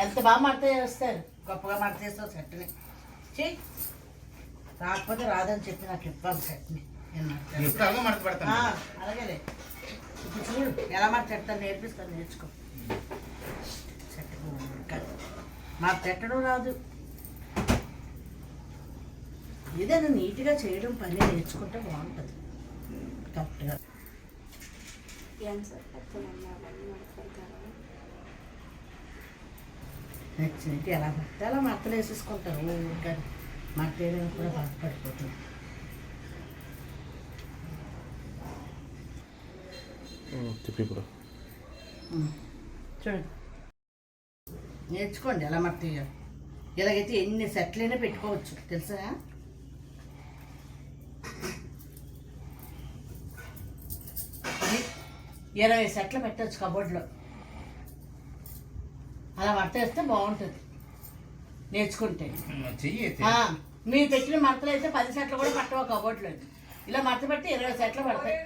ఎంత బాగా మడత చేస్తారు, గొప్పగా మడత చేస్తావు సెట్ని. చెయ్యి రాకపోతే రాదని చెప్పి నాకు ఇవ్వాలి సెట్ని. అలాగే ఇప్పుడు చూడు ఎలా మడత చెప్తాను, నేర్పిస్తాను, నేర్చుకో. సెట్ మాకు పెట్టడం రాదు, ఏదైనా నీట్గా చేయడం పని నేర్చుకుంటే బాగుంటుంది కరెక్ట్గా. నచ్చినట్టు ఎలా పడితే అలా మడతలు వేసేసుకుంటారు. ఇంకా మడత వేయడానికి కూడా బాధపడిపోతుంది. చూడండి నేర్చుకోండి ఎలా మడత వేయాలి. ఇలాగైతే ఎన్ని సెట్లైనా పెట్టుకోవచ్చు తెలుసా. 20 సెట్లు పెట్టచ్చు కబోర్డ్లో. అలా మడత వేస్తే బాగుంటుంది నేర్చుకుంటే. మీరు పెట్టిన మడతలు అయితే 10 సెట్లు కూడా పట్టవు కబోర్డ్లో. ఇలా మడత పెట్టి 20 సెట్లు పడతాయి.